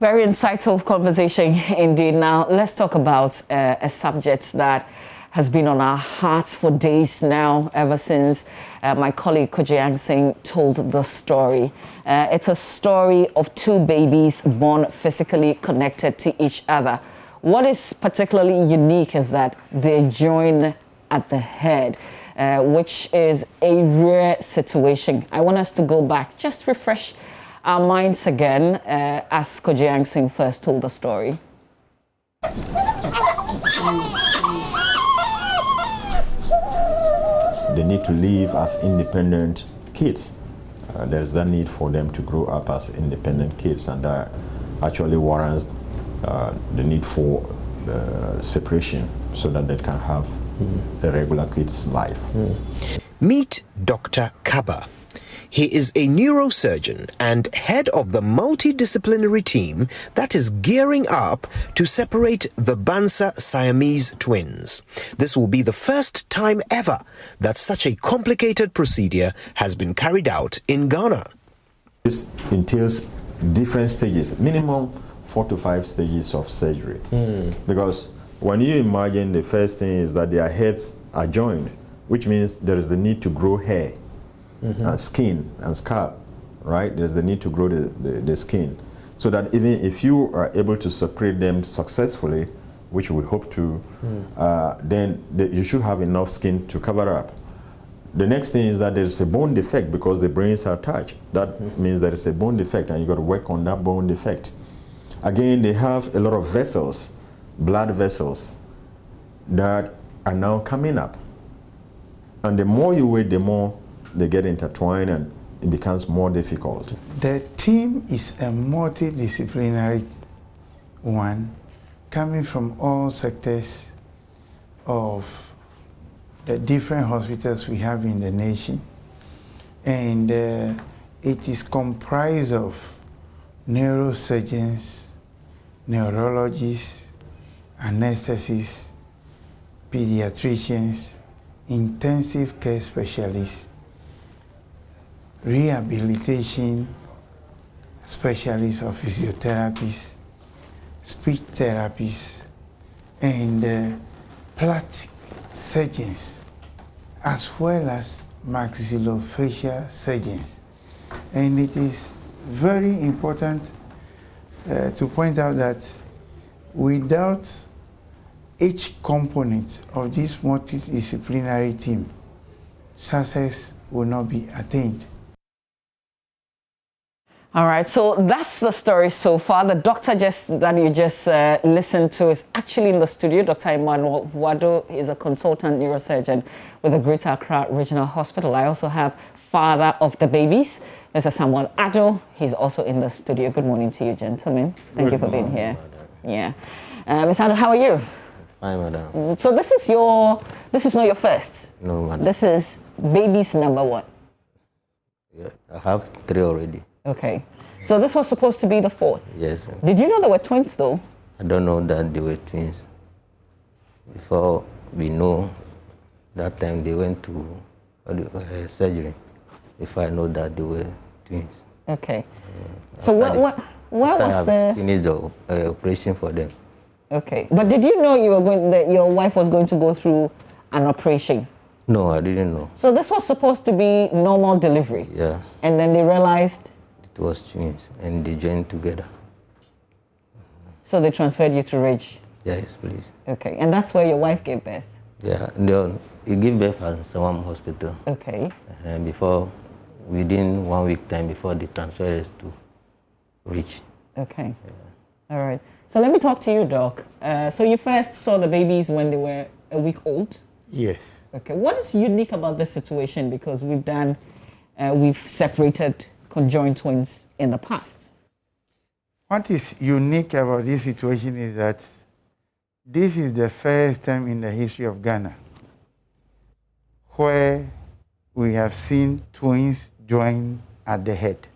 Very insightful conversation indeed. Now, let's talk about a subject that has been on our hearts for days now, ever since my colleague Conjoined told the story. It's a story of two babies born physically connected to each other. What is particularly unique is that they join at the head, which is a rare situation. I want us to go back, just refresh our minds again, as Conjoined first told the story. They need to live as independent kids. There's the need for them to grow up as independent kids, and that actually warrants the need for separation so that they can have a regular kid's life. Meet Dr. Kaba. He is a neurosurgeon and head of the multidisciplinary team that is gearing up to separate the Bansa Siamese twins. This will be the first time ever that such a complicated procedure has been carried out in Ghana. This entails different stages, minimum 4 to 5 stages of surgery. Because when you imagine, the first thing is that their heads are joined, which means there is the need to grow hair. And skin and scalp, right? There's the need to grow the skin, so that even if you are able to separate them successfully, which we hope to, then you should have enough skin to cover up. The next thing is that there's a bone defect because the brains are attached. That means there is a bone defect, and you got to work on that bone defect. Again, they have a lot of vessels, blood vessels, that are now coming up. And the more you wait, the more they get intertwined, and it becomes more difficult. The team is a multidisciplinary one, coming from all sectors of the different hospitals we have in the nation. And it is comprised of neurosurgeons, neurologists, anesthetists, pediatricians, intensive care specialists, rehabilitation specialists or physiotherapists, speech therapists, and plastic surgeons, as well as maxillofacial surgeons. And it is very important to point out that without each component of this multidisciplinary team, success will not be attained. All right, so that's the story so far. The doctor that you just listened to is actually in the studio. Dr. Emmanuel Vuado is a consultant neurosurgeon with the Greater Accra Regional Hospital. I also have father of the babies, Mr. Samuel Addo. He's also in the studio. Good morning to you, gentlemen. Thank you for being here. Madam. Yeah, Mr. Addo, how are you? Fine, madam. So this is not your first. No, madam. This is baby's number one. Yeah, I have 3 already. Okay. So this was supposed to be the 4th? Yes. Did you know they were twins, though? I don't know that they were twins. Before we know, that time they went to surgery. If I know that they were twins. Okay. So where was the... finished the operation for them. Okay. But did you know that your wife was going to go through an operation? No, I didn't know. So this was supposed to be normal delivery? Yeah. And then they realized... It was twins, and they joined together. So they transferred you to Ridge? Yes, please. Okay. And that's where your wife gave birth? Yeah. You give birth at Sawam Hospital. Okay. And within 1 week time before they transferred us to Ridge. Okay. Yeah. All right. So let me talk to you, Doc. So you first saw the babies when they were a week old? Yes. Okay. What is unique about this situation? Because we've separated conjoined twins in the past. What is unique about this situation is that this is the first time in the history of Ghana where we have seen twins join at the head.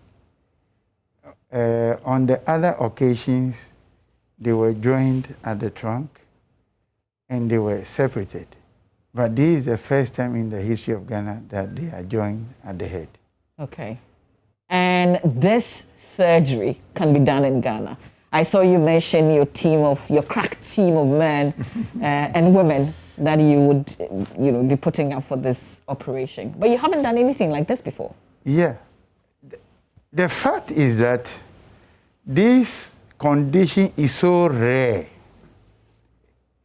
On the other occasions, they were joined at the trunk and they were separated. But this is the first time in the history of Ghana that they are joined at the head. Okay. And this surgery can be done in Ghana. I saw you mention your crack team of men and women that you would, be putting up for this operation. But you haven't done anything like this before. Yeah. The fact is that this condition is so rare.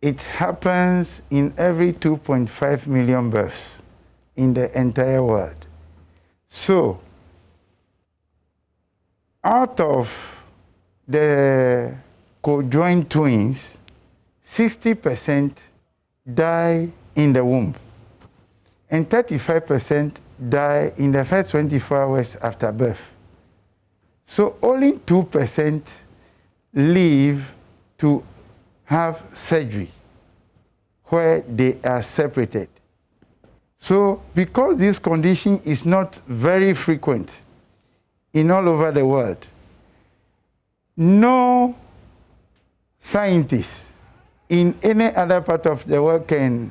It happens in every 2.5 million births in the entire world. So, out of the conjoined twins, 60% die in the womb, and 35% die in the first 24 hours after birth. So only 2% live to have surgery where they are separated. So because this condition is not very frequent in all over the world, no scientist in any other part of the world can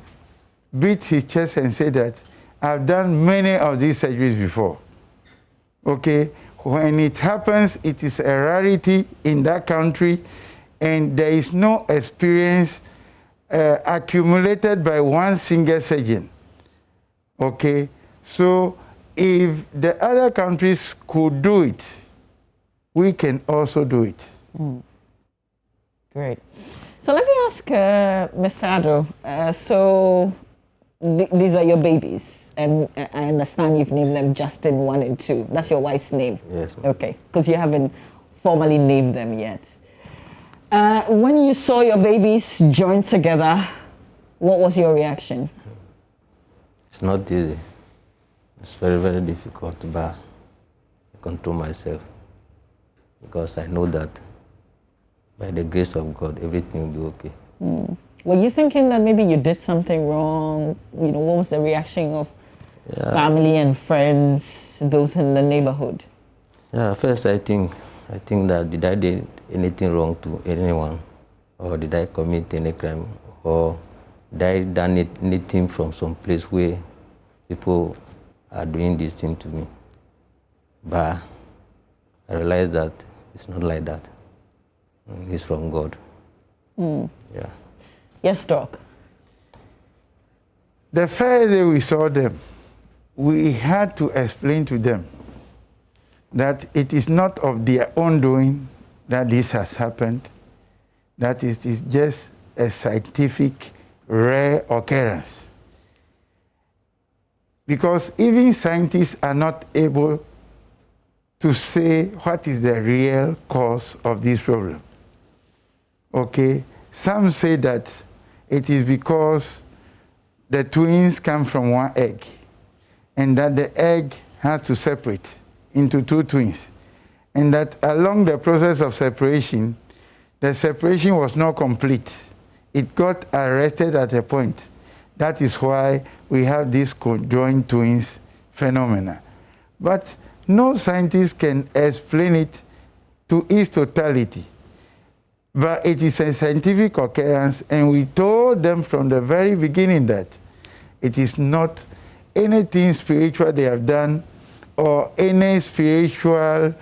beat his chest and say that I've done many of these surgeries before. Okay, when it happens, it is a rarity in that country, and there is no experience accumulated by one single surgeon. Okay, so if the other countries could do it, we can also do it. Great. So let me ask Mr. Ado, so these are your babies, and I understand you've named them Justin 1 and 2. That's your wife's name? Yes, ma'am. Okay, because you haven't formally named them yet. When you saw your babies joined together, what was your reaction? It's not easy. It's very, very difficult, but I control myself because I know that by the grace of God, everything will be okay. Were you thinking that maybe you did something wrong? What was the reaction of family and friends, those in the neighborhood? Yeah, first I think that did I do anything wrong to anyone, or did I commit any crime, or did I done anything from some place where people are doing this thing to me? But I realized that it's not like that. It's from God. Yeah. Yes, Doc. The first day we saw them, we had to explain to them that it is not of their own doing that this has happened, that it is just a scientific rare occurrence. Because even scientists are not able to say what is the real cause of this problem. Okay, some say that it is because the twins come from one egg, and that the egg has to separate into two twins, and that along the process of separation, the separation was not complete. It got arrested at a point. That is why we have this conjoined twins phenomena. But no scientist can explain it to its totality. But it is a scientific occurrence, and we told them from the very beginning that it is not anything spiritual they have done or any spiritual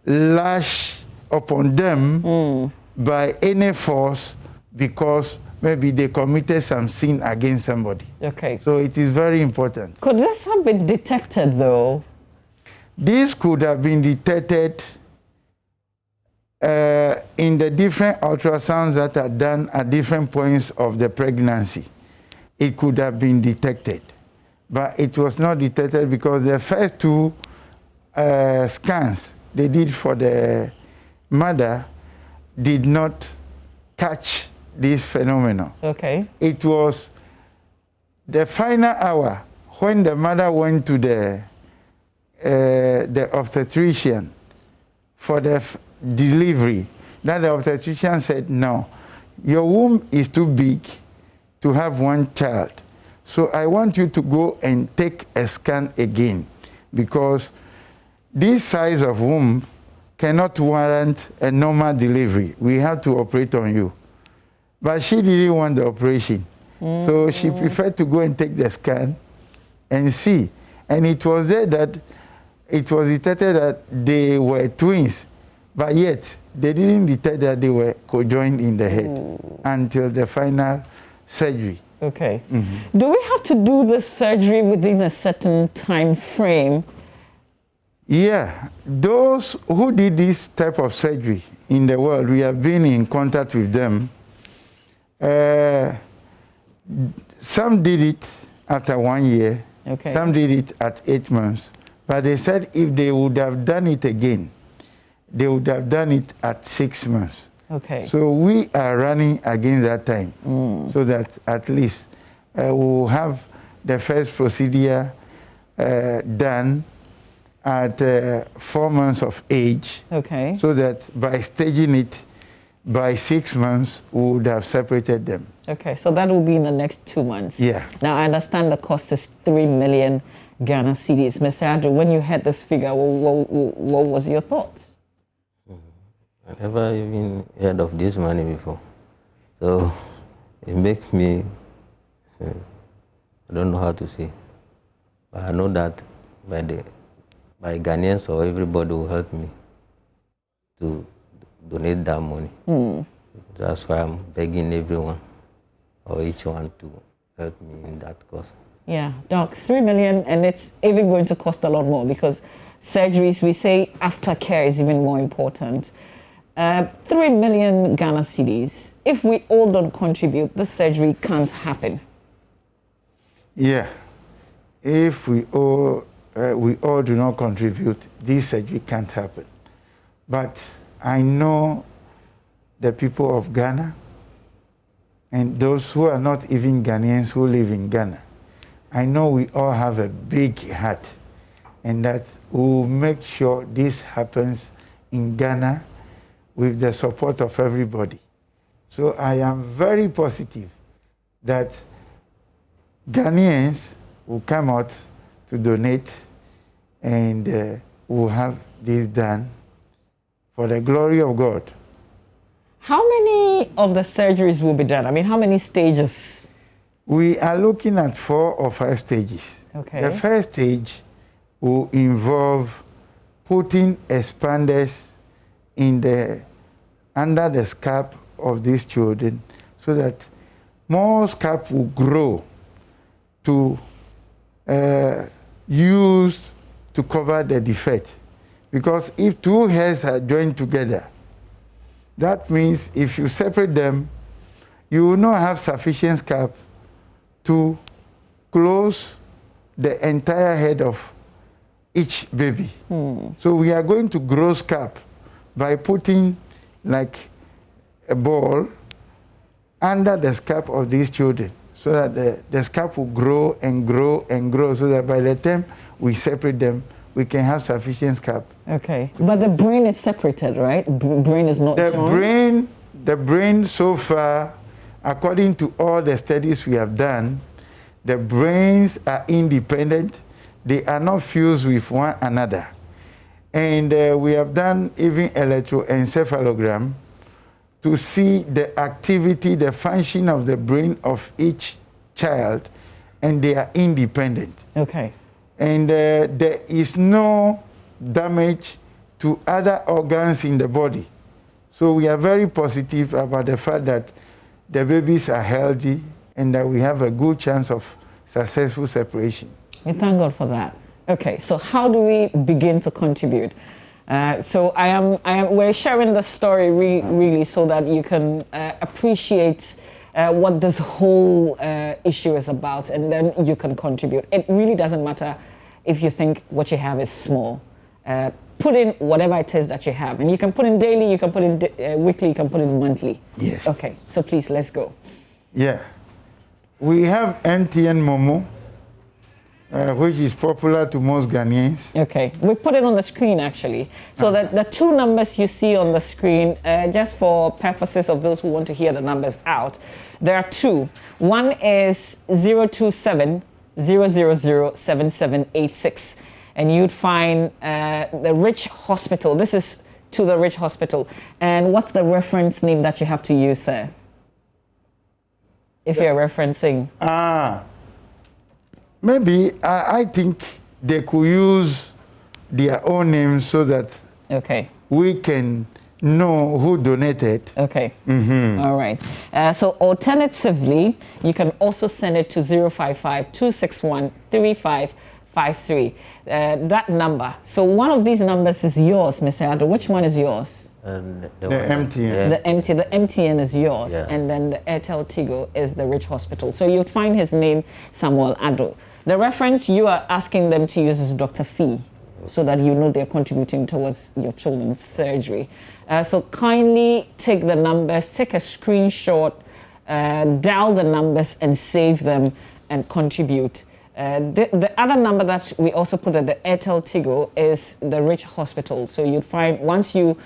lash upon them by any force because maybe they committed some sin against somebody. Okay. So it is very important. Could this have been detected, though? This could have been detected in the different ultrasounds that are done at different points of the pregnancy. It could have been detected, but it was not detected because the first two scans they did for the mother did not catch this phenomenon. Okay. It was the final hour when the mother went to the obstetrician for the delivery, that the obstetrician said, no, your womb is too big to have one child. So I want you to go and take a scan again, because this size of womb cannot warrant a normal delivery. We have to operate on you. But she didn't want the operation. So she preferred to go and take the scan and see. And it was there that it was detected that they were twins. But yet, they didn't detect that they were conjoined in the head until the final surgery. Okay. Do we have to do this surgery within a certain time frame? Yeah, those who did this type of surgery in the world, we have been in contact with them. Some did it after 1 year, Okay. some did it at 8 months. But they said if they would have done it again, they would have done it at 6 months. Okay. So we are running against that time, so that at least we'll have the first procedure done at 4 months of age. Okay. So that by staging it, by 6 months, we would have separated them. Okay, so that will be in the next 2 months. Yeah. Now, I understand the cost is 3 million Ghana cedis. Mr. Andrew, when you heard this figure, what was your thoughts? I never even heard of this money before. So it makes me, I don't know how to say, but I know that by Ghanaians or everybody will help me to donate that money. That's why I'm begging everyone or each one to help me in that cause. Yeah, Doc, 3 million, and it's even going to cost a lot more because surgeries, we say aftercare is even more important. 3 million Ghana cedis. If we all don't contribute, the surgery can't happen. Yeah, if we all do not contribute, this surgery can't happen. But I know the people of Ghana and those who are not even Ghanaians who live in Ghana. I know we all have a big heart, and that we'll make sure this happens in Ghana with the support of everybody. So I am very positive that Ghanaians will come out to donate, and we'll have this done for the glory of God. How many of the surgeries will be done? I mean, how many stages? We are looking at 4 or 5 stages. Okay. The first stage will involve putting expanders under the scalp of these children so that more scalp will grow to use to cover the defect. Because if 2 hairs are joined together, that means if you separate them, you will not have sufficient scalp to close the entire head of each baby. So we are going to grow scalp by putting like a ball under the scalp of these children so that the scalp will grow and grow and grow so that by the time we separate them, we can have sufficient scalp. Okay, but the brain is separated, right? Brain is not joined? The brain so far, according to all the studies we have done, the brains are independent. They are not fused with one another. And we have done even electroencephalogram to see the activity, the function of the brain of each child, and they are independent. Okay. And there is no damage to other organs in the body. So we are very positive about the fact that the babies are healthy and that we have a good chance of successful separation. We thank God for that. Okay, so how do we begin to contribute? So we're sharing the story really so that you can appreciate what this whole issue is about, and then you can contribute. It really doesn't matter if you think what you have is small. Put in whatever it is that you have, and you can put in daily, you can put in weekly, you can put in monthly. Yes. Okay, so please, let's go. Yeah. We have MTN Momo, which is popular to most Ghanaians. Okay, we put it on the screen actually. So that the 2 numbers you see on the screen, just for purposes of those who want to hear the numbers out, there are 2. One is 027 000 7786, and you'd find the Rich Hospital. This is to the Rich Hospital. And what's the reference name that you have to use, sir? If you're referencing. Maybe I think they could use their own names so that Okay. we can know who donated. Okay. All right. So alternatively, you can also send it to 055-261-3553. That number. So one of these numbers is yours, Mr. Ado. Which one is yours? The MTN. The MTN is yours, Yeah. and then the Airtel Tigo is the Rich Hospital. So you'll find his name, Samuel Ado. The reference you are asking them to use is Dr. Fee, so that you know they're contributing towards your children's surgery. So kindly take the numbers, take a screenshot, dial the numbers and save them and contribute. The other number that we also put at the Airtel Tigo is the Rich Hospital. So you'd find once you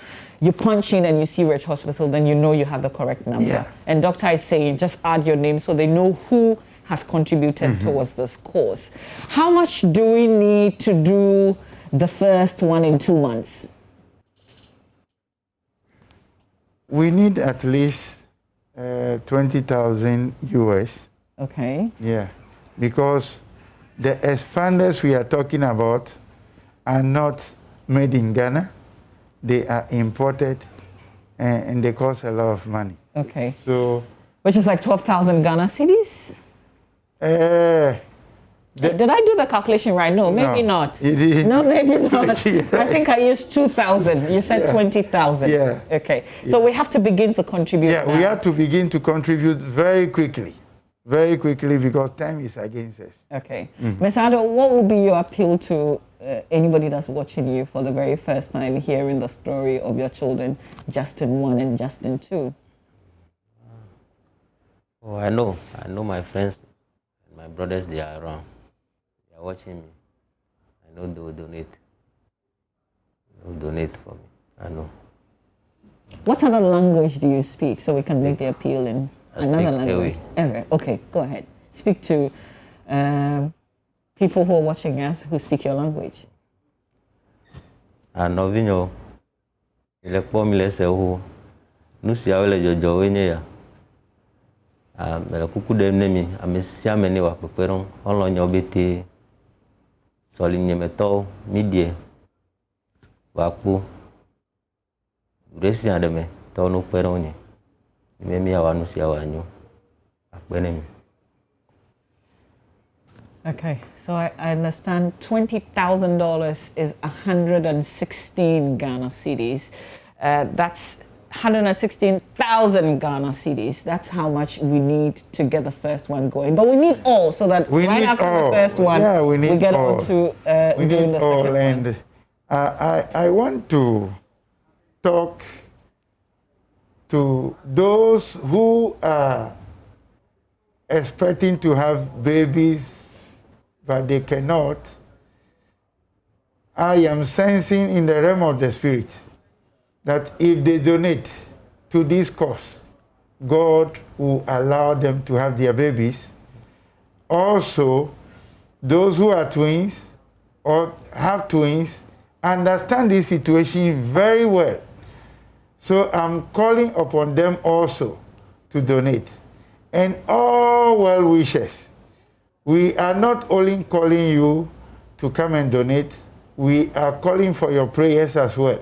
punch in and you see Rich Hospital, then you know you have the correct number. Yeah. And doctor is saying just add your name so they know who has contributed towards this cause. How much do we need to do the first one in 2 months? We need at least 20,000 US. Okay. Yeah, because the expanders we are talking about are not made in Ghana. They are imported and they cost a lot of money. Okay. So, Which is like 12,000 Ghana cedis? Did I do the calculation right? No, maybe No, not. you didn't. No, maybe not. Yeah. I think I used 2,000. You said 20,000. Yeah. Okay. So we have to begin to contribute. yeah, now. we have to begin to contribute very quickly because time is against us. Okay. Ms. Ado, what would be your appeal to anybody that's watching you for the very first time hearing the story of your children, Justin 1 and Justin 2? Oh, I know my friends, my brothers, they are around. They are watching me. I know they will donate. They will donate for me. I know. What other language do you speak so we can make the appeal in I another speak language? Ewe. Ewe. Okay, go ahead. Speak to people who are watching us who speak your language. Novinho, ele kpɔ mi le se ho. Nu siawo le dzɔdzɔwoe nye ya. Mele kuku ɖem ne mi, ame sia ame ne wɔ kpekpe ɖom, ɔlɔnyawo betee, sɔlinyemetɔwo, míɖie, woakpo, ɖe sia ɖe me, tɔwo no kpe ɖe wo nye. Mi miawɔ nu sia wòanyo, akpe ne mi. Okay, so I understand $20,000 is 116 Ghana cedis. That's 116,000 Ghana cedis. That's how much we need to get the first one going. But we need all so that right after the first one, we get on to doing the second one. And I want to talk to those who are expecting to have babies but they cannot. I am sensing in the realm of the spirit that if they donate to this cause, God will allow them to have their babies. Also, those who are twins or have twins understand this situation very well. So I'm calling upon them also to donate. And all well wishers, we are not only calling you to come and donate, we are calling for your prayers as well.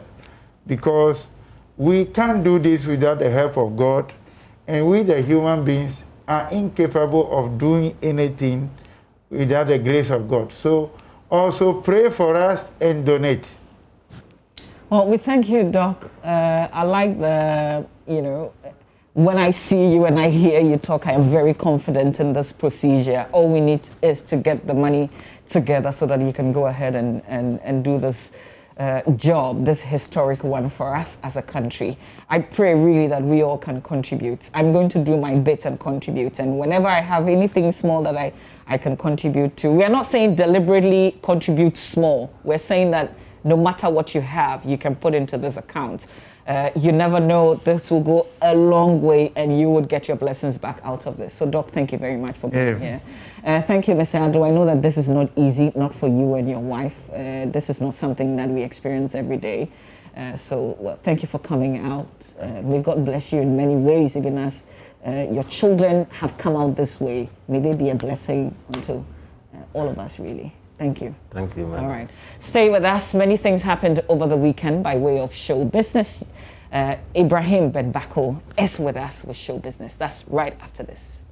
Because we can't do this without the help of God, and we, the human beings, are incapable of doing anything without the grace of God. So also pray for us and donate. Well, we thank you, Doc. I like the, when I see you and I hear you talk, I am very confident in this procedure. All we need is to get the money together so that you can go ahead and do this job, this historic one for us as a country. I pray really that we all can contribute. I'm going to do my bit and contribute. And whenever I have anything small that I can contribute to, we are not saying deliberately contribute small. We're saying that no matter what you have, you can put into this account. You never know, this will go a long way and you would get your blessings back out of this. So Doc, thank you very much for being here. Thank you, Mr. Ado. I know that this is not easy, not for you and your wife. This is not something that we experience every day. So thank you for coming out. May God bless you in many ways, even as your children have come out this way. May they be a blessing unto all of us, really. Thank you. Thank you, man. All right. Stay with us. Many things happened over the weekend by way of show business. Ibrahim Ben Bako is with us with show business. That's right after this.